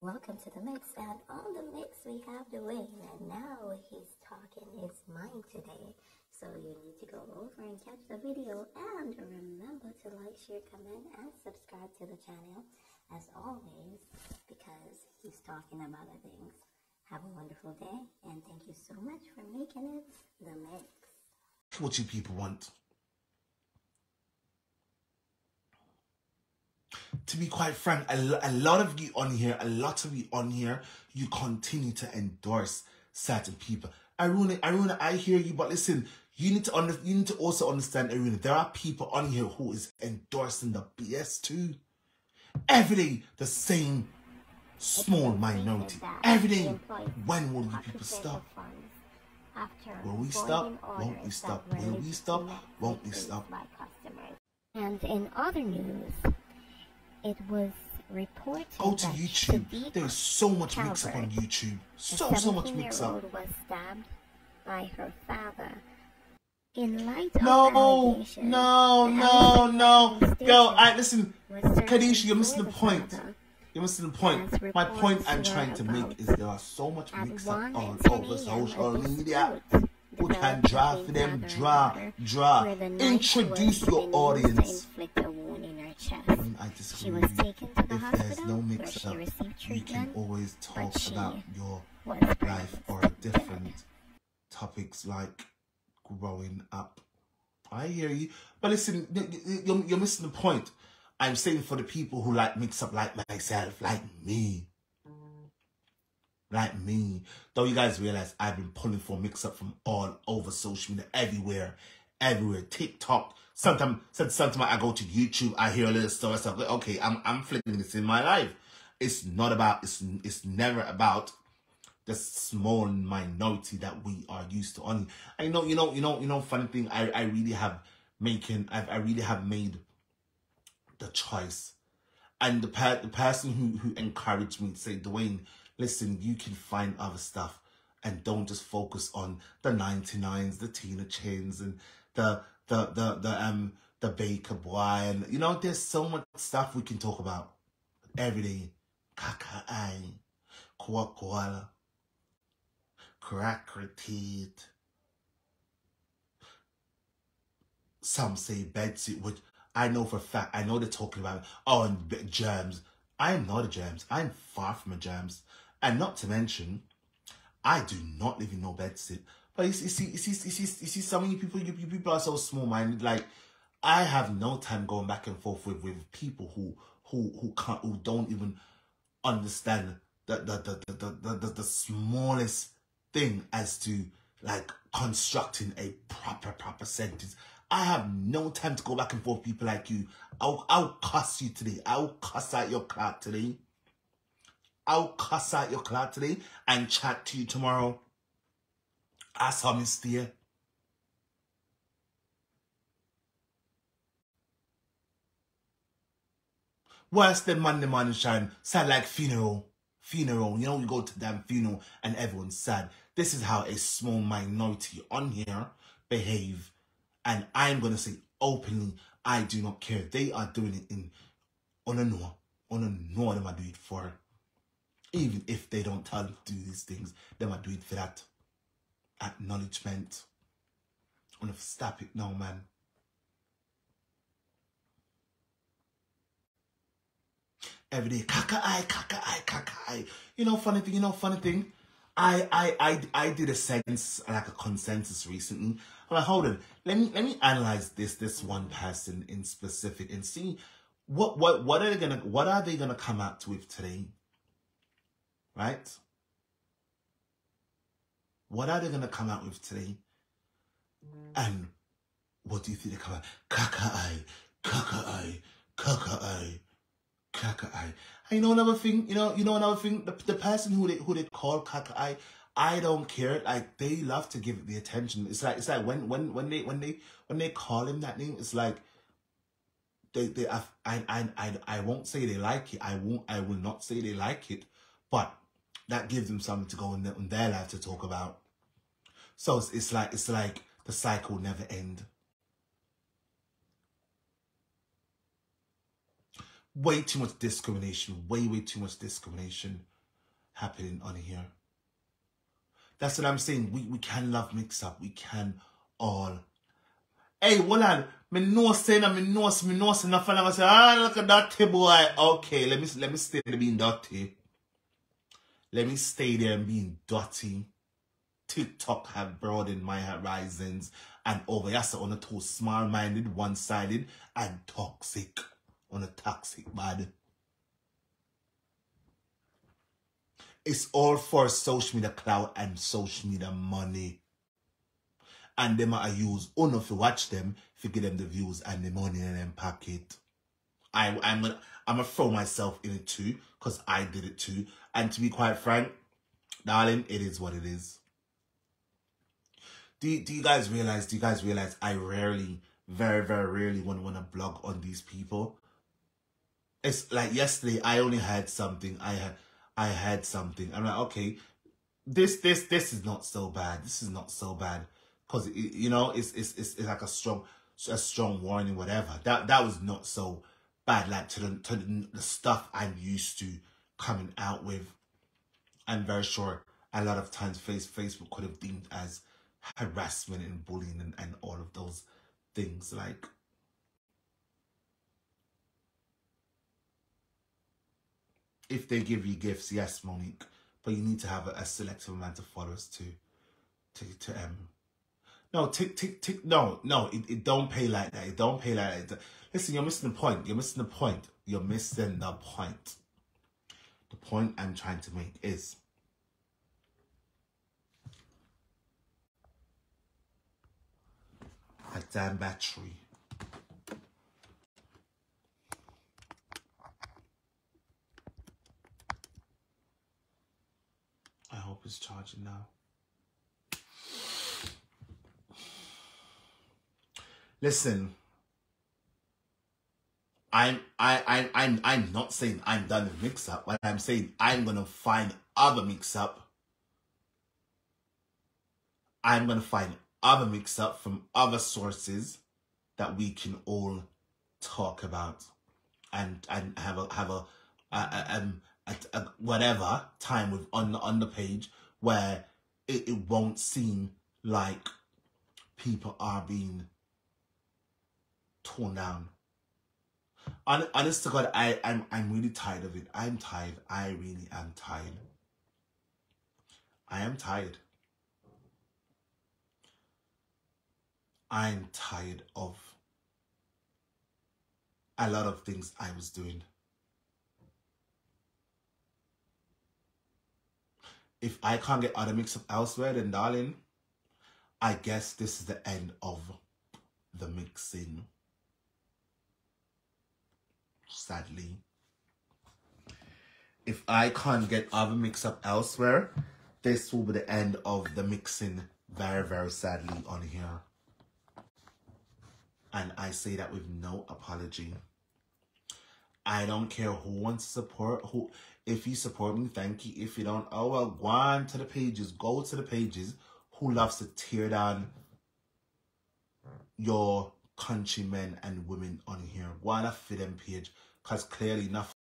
Welcome to the mix, and on the mix we have Dwayne, and now he's talking his mind today. So you need to go over and catch the video, and remember to like, share, comment, and subscribe to the channel as always, because he's talking about other things. Have a wonderful day, and thank you so much for making it the mix. What you people want. To be quite frank, a lot of you on here, you continue to endorse certain people. Aruna, I hear you, but listen, you need to also understand, Aruna, there are people on here who is endorsing the BS too. Every day, the same small minority. Every day. When will you people stop? Will we stop? Won't we stop? Will we stop? Won't we stop? And in other news, it was reported go to YouTube. There's so much mix-up on YouTube. So much mix-up. Was stabbed by her father. In light of No. Yo, listen, Kadisha, you're missing the point. You're missing the point. My point I'm trying to make is there are so much mix-up all over social media. Who can draw for them? Draw. Introduce your audience. I disagree with you. If there's no mix-up, you can always talk about your life or different topics like growing up. I hear you. But listen, you're missing the point. I'm saying for the people who like mix-up like myself, like me. Like me. Though you guys realize I've been pulling for mix-up from all over social media, everywhere. TikTok. Sometimes I go to YouTube, I hear a little story, so okay, I'm flicking this in my life. It's not about, it's never about the small minority that we are used to. On, I know, you know, funny thing, I really have made the choice. And the person who encouraged me to say, Dwayne, listen, you can find other stuff and don't just focus on the 99s, the Tina Chins, and the Baker Boy, and you know, there's so much stuff we can talk about every day. Kakai, koala, cracker teeth. Some say bedsuit, which I know for a fact. I know they're talking about and germs. I am not a germs. I'm far from a germs, and not to mention, I do not live in no bedsit. But you see, some of you people are so small-minded. Like, I have no time going back and forth with people who don't even understand the smallest thing as to like constructing a proper sentence. I have no time to go back and forth with people like you. I'll cuss you today. I'll cuss out your clout today. I'll cuss out your clout today and chat to you tomorrow. I saw me steer. Worse than Monday morning shine. Sad like funeral. Funeral. You know, you go to damn funeral and everyone's sad. This is how a small minority on here behave. And I'm going to say openly, I do not care. They are doing it in on a no them I do it for. Even if they don't tell them to do these things, them I do it for that. Acknowledgement. I'm gonna stop it now, man. Every day, kaka. You know, funny thing. I did a sense, like a consensus recently. I'm like, hold on, let me analyze this one person in specific and see what are they gonna come out with today, right? What are they going to come out with today? And what do you think they come out? Kakai. And you know another thing? The person who they call Kakai, I don't care. Like, they love to give it the attention. It's like when they call him that name, it's like I won't say they like it. I will not say they like it, but that gives them something to go in their life to talk about. So it's like the cycle never ends. Way too much discrimination. Way too much discrimination. happening on here. That's what I'm saying. We can love Mixup. We can all. Hey, hold on. Me know saying that me know enough and I say, look at that boy. Okay, let me stay there being dirty. Let me stay there and being dirty. TikTok have broadened my horizons and over here so on a too small-minded, one-sided and toxic. On a toxic bad. It's all for social media clout and social media money. And them I use only to watch them, to give them the views and the money in them pocket. I'm gonna throw myself in it too, because I did it too. And to be quite frank, darling, it is what it is. Do you guys realize? I rarely, very, very rarely want to blog on these people. It's like yesterday, I only had something. I had something. I'm like, okay, this is not so bad. This is not so bad. Because you know, it's like a strong warning, whatever. That was not so bad, like to the stuff I'm used to coming out with. I'm very sure a lot of times Facebook could have deemed as harassment and bullying and all of those things. Like, if they give you gifts, yes, Monique, but you need to have a selective amount of followers to no, no, it don't pay like that. It don't pay like that. Listen, you're missing the point. You're missing the point. You're missing the point. The point I'm trying to make is a damn battery. I hope it's charging now. Listen, I'm not saying I'm done with Mixup. What I'm saying, I'm gonna find other Mixup. I'm gonna find other Mixup from other sources that we can all talk about and have a whatever time with on the page where it won't seem like people are being torn down. Honest to God, I'm really tired of it. I'm tired. I really am tired. I am tired. I'm tired of a lot of things I was doing. If I can't get other Mixup elsewhere, then darling, I guess this is the end of the mixing. Sadly. If I can't get other Mixup elsewhere, this will be the end of the mixing, very, very sadly, on here. And I say that with no apology. I don't care who wants to support who. If you support me, thank you. If you don't, oh well, go on to the pages. Go to the pages. Who loves to tear down your countrymen and women on here? Go on to fit them page. Because clearly enough